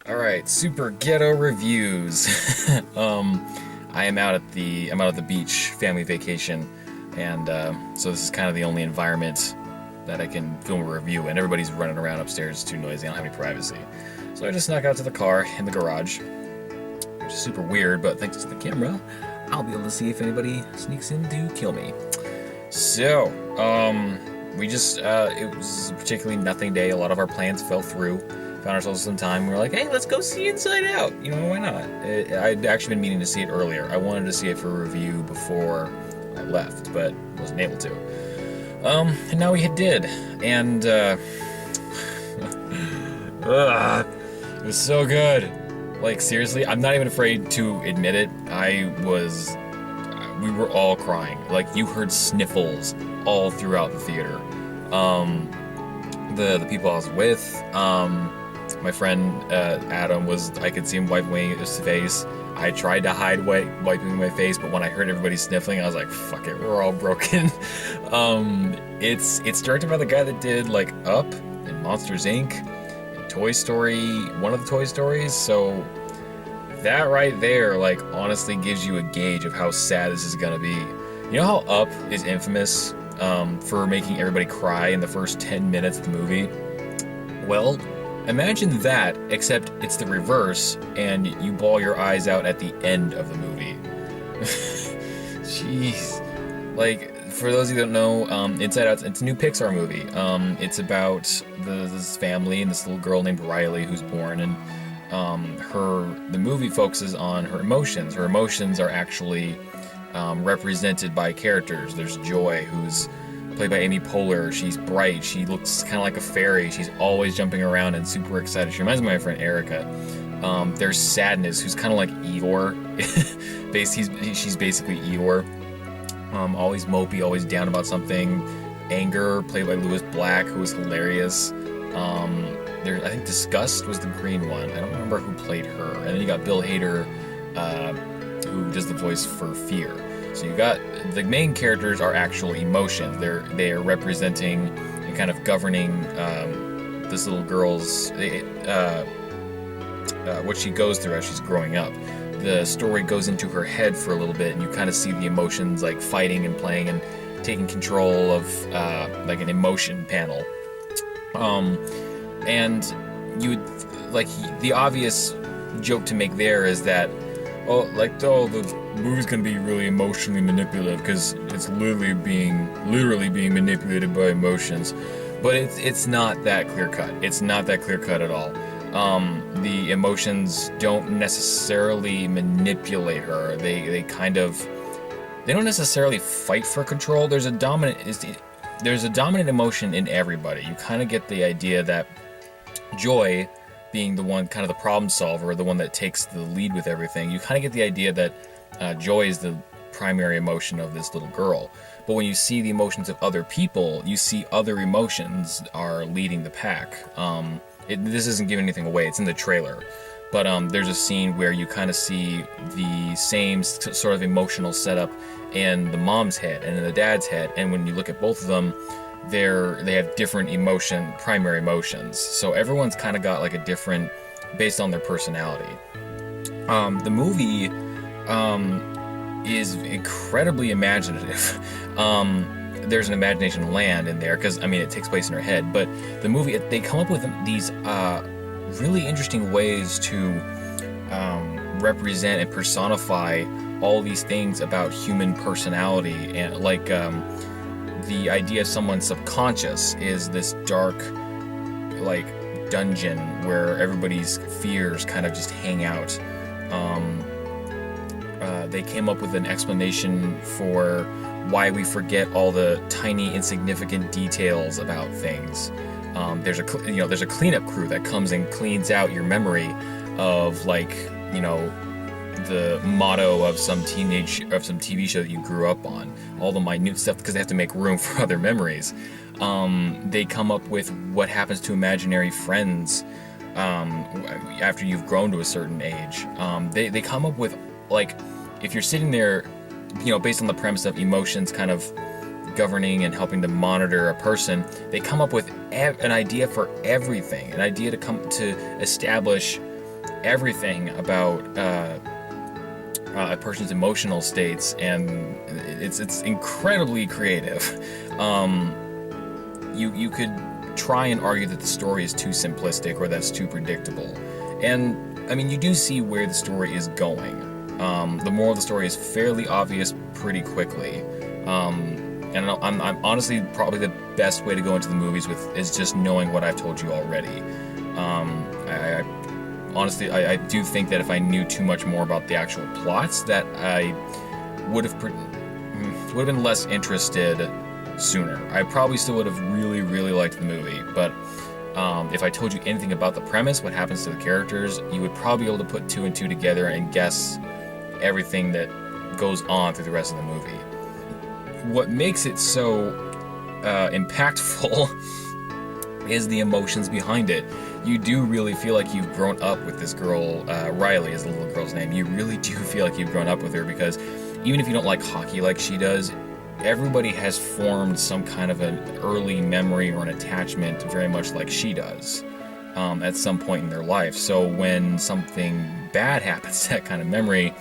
Alright, super ghetto reviews. I'm out at the beach, family vacation, and so this is kind of the only environment that I can film a review in. Everybody's running around upstairs, it's too noisy, I don't have any privacy. So I just snuck out to the car in the garage, which is super weird, but thanks to the camera, I'll be able to see if anybody sneaks in to kill me. So, it was a particularly nothing day. A lot of our plans fell through. Found ourselves some time. We were like, hey, let's go see Inside Out. You know, why not? I'd actually been meaning to see it earlier. I wanted to see it for review before I left, but wasn't able to. And now we did. And, it was so good. Like, seriously, I'm not even afraid to admit it. We were all crying. Like, you heard sniffles all throughout the theater. The people I was with, my friend Adam I could see him wiping his face. I tried to hide wiping my face, but when I heard everybody sniffling, I was like, fuck it, we're all broken. It's directed by the guy that did, like, Up and Monsters, Inc. and Toy Story, one of the Toy Stories, so that right there, like, honestly gives you a gauge of how sad this is gonna be. You know how Up is infamous for making everybody cry in the first 10 minutes of the movie? Well, imagine that, except it's the reverse, and you bawl your eyes out at the end of the movie. Jeez. Like, for those of you that don't know, Inside Out, it's a new Pixar movie. It's about this family and this little girl named Riley who's born, and the movie focuses on her emotions. Her emotions are actually represented by characters. There's Joy, who's played by Amy Poehler. She's bright. She looks kind of like a fairy. She's always jumping around and super excited. She reminds me of my friend Erica. There's Sadness, who's kind of like Eeyore. She's basically Eeyore. Always mopey, always down about something. Anger, played by Lewis Black, who was hilarious. I think Disgust was the green one. I don't remember who played her. And then you got Bill Hader, who does the voice for Fear. So you got the main characters are actual emotions. They are representing and kind of governing this little girl's what she goes through as she's growing up. The story goes into her head for a little bit, and you kind of see the emotions like fighting and playing and taking control of like an emotion panel. And you would, like, the obvious joke to make there is that, the movie's gonna be really emotionally manipulative because it's literally being manipulated by emotions. But it's not that clear cut. It's not that clear cut at all. The emotions don't necessarily manipulate her. They don't necessarily fight for control. There's a dominant emotion in everybody. You kind of get the idea that Joy, being the one, kind of the problem solver, the one that takes the lead with everything, you kind of get the idea that joy is the primary emotion of this little girl. But when you see the emotions of other people, you see other emotions are leading the pack. This isn't giving anything away, it's in the trailer. But there's a scene where you kind of see the same sort of emotional setup in the mom's head and in the dad's head, and when you look at both of them, they have different primary emotions. So everyone's kind of got like a different, based on their personality. The movie is incredibly imaginative. There's an imagination land in there because, I mean, it takes place in her head. But the movie, they come up with these really interesting ways to represent and personify all these things about human personality, and like the idea of someone's subconscious is this dark, like, dungeon where everybody's fears kind of just hang out. They came up with an explanation for why we forget all the tiny, insignificant details about things. There's a cleanup crew that comes and cleans out your memory of, like, the motto of some TV show that you grew up on, all the minute stuff, because they have to make room for other memories. They come up with what happens to imaginary friends after you've grown to a certain age. They come up with, like, if you're sitting there, based on the premise of emotions kind of governing and helping to monitor a person, they come up with an idea for everything, an idea to establish everything about a person's emotional states, and it's incredibly creative. You could try and argue that the story is too simplistic or that's too predictable, and I mean, you do see where the story is going. The moral of the story is fairly obvious pretty quickly. And I'm honestly, probably the best way to go into the movies is just knowing what I've told you already. Honestly, I do think that if I knew too much more about the actual plots, that I would have been less interested sooner. I probably still would have really, really liked the movie, but if I told you anything about the premise, what happens to the characters, you would probably be able to put two and two together and guess everything that goes on through the rest of the movie. What makes it so impactful is the emotions behind it. You do really feel like you've grown up with this girl, Riley is the little girl's name. You really do feel like you've grown up with her, because even if you don't like hockey like she does, everybody has formed some kind of an early memory or an attachment very much like she does at some point in their life. So when something bad happens to that kind of memory,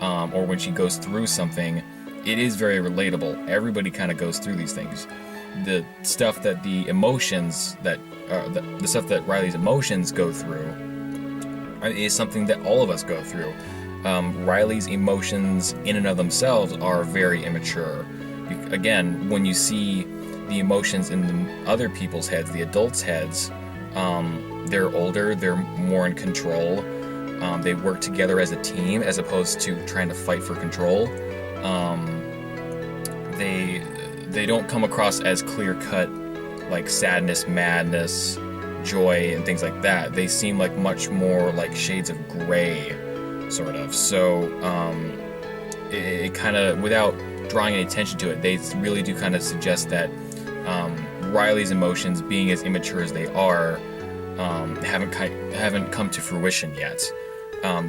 or when she goes through something, it is very relatable. Everybody kind of goes through these things. The stuff that the emotions that the stuff that Riley's emotions go through is something that all of us go through. Riley's emotions in and of themselves are very immature. Again, when you see the emotions in the other people's heads, the adults' heads, they're older, they're more in control. They work together as a team as opposed to trying to fight for control. They don't come across as clear-cut, like sadness, madness, joy, and things like that. They seem like much more like shades of gray, sort of. So it kind of, without drawing any attention to it, they really do kind of suggest that Riley's emotions, being as immature as they are, haven't come to fruition yet.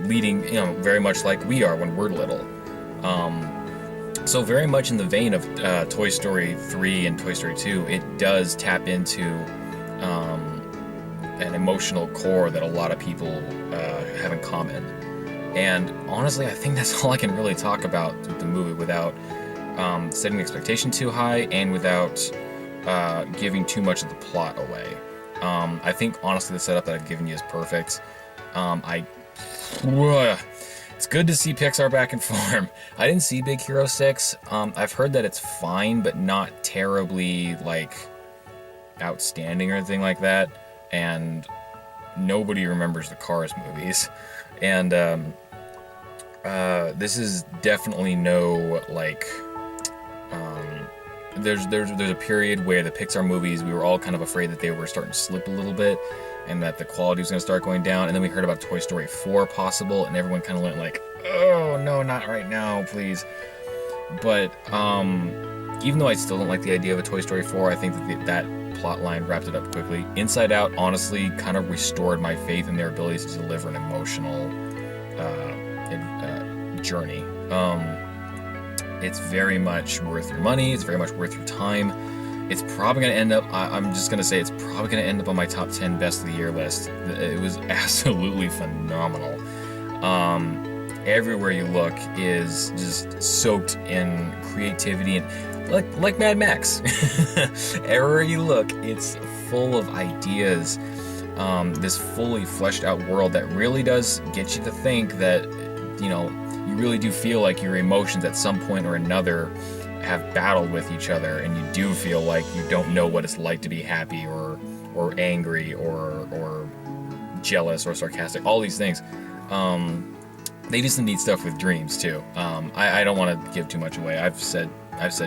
Leading, very much like we are when we're little. So very much in the vein of Toy Story 3 and Toy Story 2, it does tap into an emotional core that a lot of people have in common. And honestly, I think that's all I can really talk about with the movie without setting the expectation too high and without giving too much of the plot away. I think honestly the setup that I've given you is perfect. It's good to see Pixar back in form. I didn't see Big Hero 6. I've heard that it's fine, but not terribly, outstanding or anything like that. And nobody remembers the Cars movies. And this is definitely no, there's a period where the Pixar movies, we were all kind of afraid that they were starting to slip a little bit, and that the quality was going to start going down, and then we heard about Toy Story 4 possible, and everyone kind of went like, oh, no, not right now, please. But, even though I still don't like the idea of a Toy Story 4, I think that plot line wrapped it up quickly. Inside Out, honestly, kind of restored my faith in their abilities to deliver an emotional journey. It's very much worth your money, it's very much worth your time. It's probably going to end up, I'm just going to say, it's probably going to end up on my top 10 best of the year list. It was absolutely phenomenal. Everywhere you look is just soaked in creativity, and like Mad Max. Everywhere you look, it's full of ideas. This fully fleshed out world that really does get you to think that, you really do feel like your emotions at some point or another have battled with each other, and you do feel like you don't know what it's like to be happy or angry or jealous or sarcastic, all these things. They do some neat stuff with dreams too. I don't want to give too much away. I've said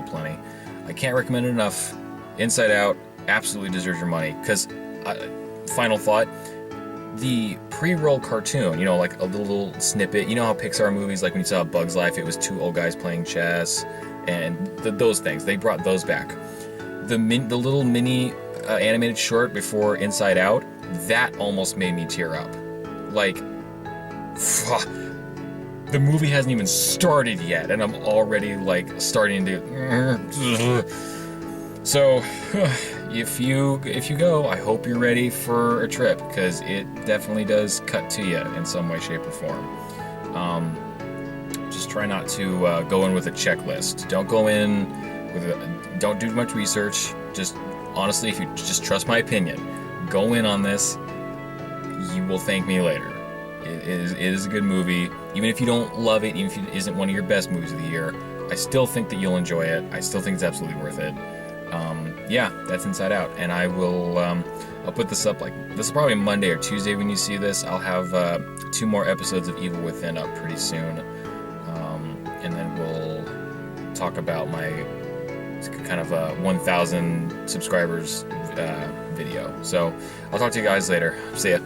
plenty. I can't recommend it enough. Inside Out absolutely deserves your money, because final thought, the pre-roll cartoon, like a little snippet, how Pixar movies, like when you saw Bug's Life, it was two old guys playing chess, and those things, they brought those back. The little mini animated short before Inside Out, that almost made me tear up. The movie hasn't even started yet, and I'm already starting to So, if you go, I hope you're ready for a trip, because it definitely does cut to you in some way, shape, or form. Just try not to go in with a checklist. Don't go in don't do much research. Just honestly, if you just trust my opinion, go in on this. You will thank me later. It is a good movie. Even if you don't love it, even if it isn't one of your best movies of the year, I still think that you'll enjoy it. I still think it's absolutely worth it. Yeah, that's Inside Out, and I'll put this up, like, this is probably Monday or Tuesday when you see this. I'll have 2 more episodes of Evil Within up pretty soon, and then we'll talk about my kind of 1,000 subscribers video. So I'll talk to you guys later. See ya.